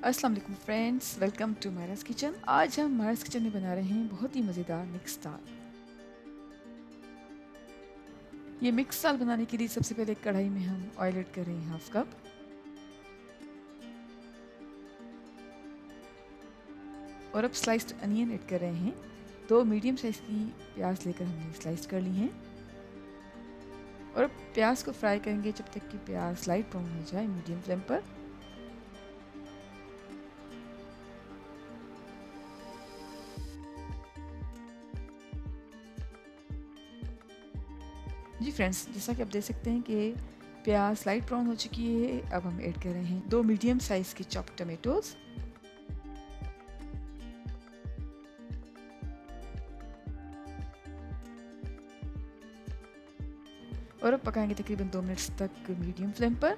अस्सलाम वालेकुम friends, welcome to Myra's kitchen. आज हम मायरास किचन में बना रहे हैं बहुत ही मज़ेदार मिक्स दाल। ये मिक्स दाल बनाने के लिए सबसे पहले कढ़ाई में हम ऑयल ऐड कर रहे हैं 1/2 कप। और अब स्लाइस्ड अनियन ऐड कर रहे हैं। 2 मीडियम साइज़ की प्याज लेकर हमने स्लाइस कर ली हैं। और अब प्याज को फ्राई करेंगे जब तक कि प्याज लाइट ब्राउन हो जाए, मीडियम फ्लेम पर। जी फ्रेंड्स, जैसा कि आप देख सकते हैं कि प्याज लाइट ब्राउन हो चुकी है। अब हम ऐड कर रहे हैं 2 मीडियम साइज़ के चॉप्ड टमेटोज़। और अब पकाएंगे तकरीबन 2 मिनट्स तक मीडियम फ्लेम पर।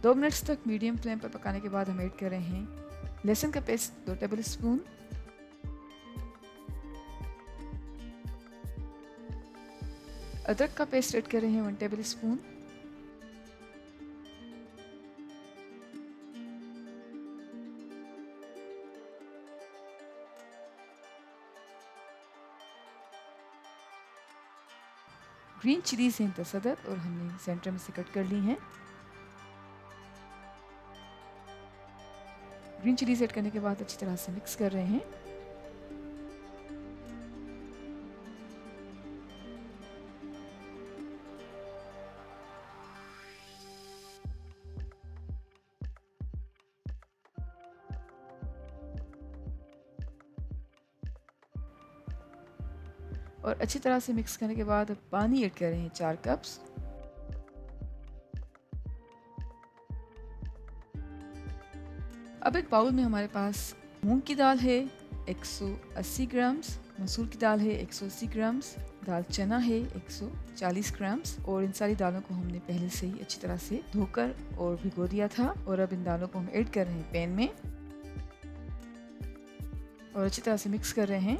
दो मिनट्स तक मीडियम फ्लेम पर पकाने के बाद हम ऐड कर रहे हैं लहसुन का पेस्ट 2 टेबल स्पून, अदरक का पेस्ट ऐड कर रहे हैं 1 टेबल स्पून, ग्रीन चिलीज हैं 10 अदद और हमने सेंटर में से कट कर ली हैं। ग्रीन चिलीज ऐड करने के बाद अच्छी तरह से मिक्स कर रहे हैं। और अच्छी तरह से मिक्स करने के बाद अब पानी ऐड कर रहे हैं 4 कप्स। अब एक बाउल में हमारे पास मूंग की दाल है 180 ग्राम्स, मसूर की दाल है 180 ग्राम्स, दाल चना है 140 ग्राम्स। और इन सारी दालों को हमने पहले से ही अच्छी तरह से धोकर और भिगो दिया था। और अब इन दालों को हम ऐड कर रहे हैं पैन में और अच्छी तरह से मिक्स कर रहे हैं।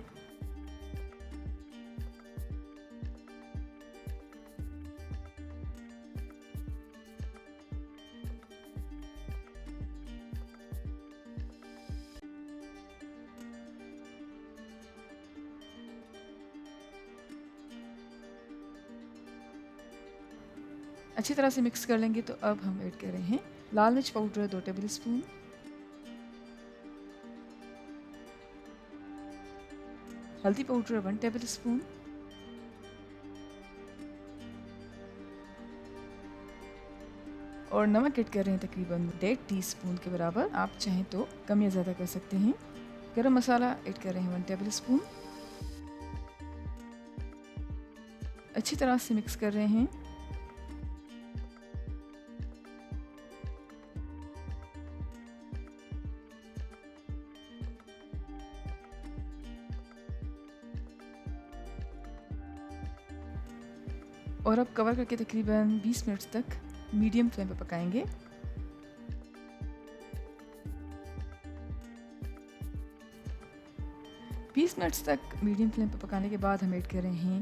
अच्छी तरह से मिक्स कर लेंगे तो अब हम ऐड कर रहे हैं लाल मिर्च पाउडर 2 टेबल स्पून, हल्दी पाउडर 1 टेबल स्पून, और नमक ऐड कर रहे हैं तकरीबन 1.5 टीस्पून के बराबर। आप चाहें तो कम या ज़्यादा कर सकते हैं। गरम मसाला ऐड कर रहे हैं 1 टेबल स्पून। अच्छी तरह से मिक्स कर रहे हैं। और अब कवर करके तकरीबन 20 मिनट तक मीडियम फ्लेम पर पकाएंगे। बीस मिनट्स तक मीडियम फ्लेम पर पकाने के बाद हम ऐड कर रहे हैं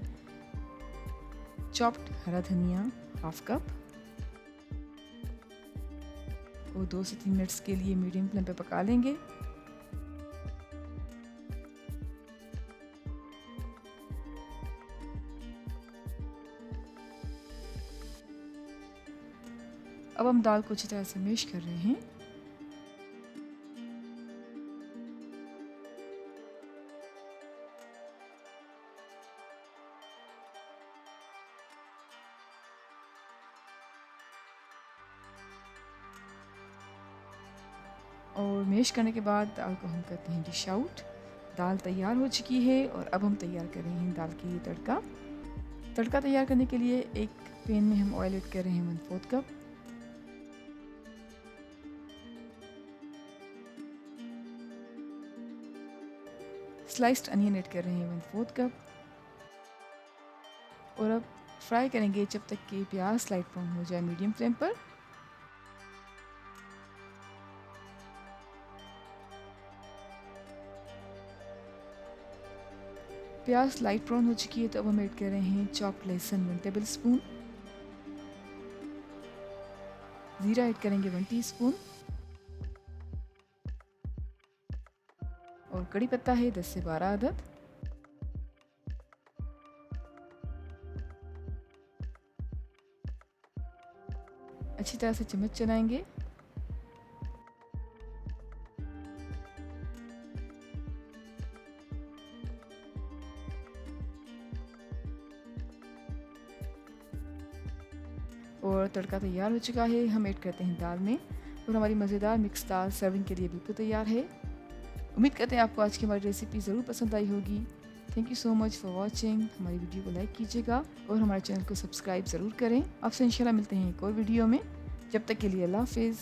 चॉप्ड हरा धनिया 1/2 कप और 2 से 3 मिनट्स के लिए मीडियम फ्लेम पर पका लेंगे। अब हम दाल को अच्छी तरह से मैश कर रहे हैं। और मैश करने के बाद दाल को हम करते हैं डिश आउट। दाल तैयार हो चुकी है और अब हम तैयार कर रहे हैं दाल के लिए तड़का। तड़का तैयार करने के लिए एक पैन में हम ऑयल ऐड कर रहे हैं 1/4 कप। स्लाइस्ड अनियन ऐड कर रहे हैं 1/4 कप। और अब फ्राई करेंगे जब तक कि प्याज लाइट ब्राउन हो जाए, मीडियम फ्लेम पर। प्याज लाइट ब्राउन हो चुकी है तो अब हम ऐड कर रहे हैं चॉप लहसुन 1 टेबल स्पून, ज़ीरा ऐड करेंगे 1 टीस्पून और कड़ी पत्ता है 10 से 12 अदद। अच्छी तरह से चम्मच चलाएंगे। और तड़का तैयार हो चुका है, हम ऐड करते हैं दाल में और हमारी मज़ेदार मिक्स दाल सर्विंग के लिए बिल्कुल तैयार है। उम्मीद करते हैं आपको आज की हमारी रेसिपी ज़रूर पसंद आई होगी। Thank you so much for watching. हमारी वीडियो को लाइक कीजिएगा और हमारे चैनल को सब्सक्राइब ज़रूर करें। आपसे इंशाल्लाह मिलते हैं एक और वीडियो में। जब तक के लिए अल्लाह हाफिज़।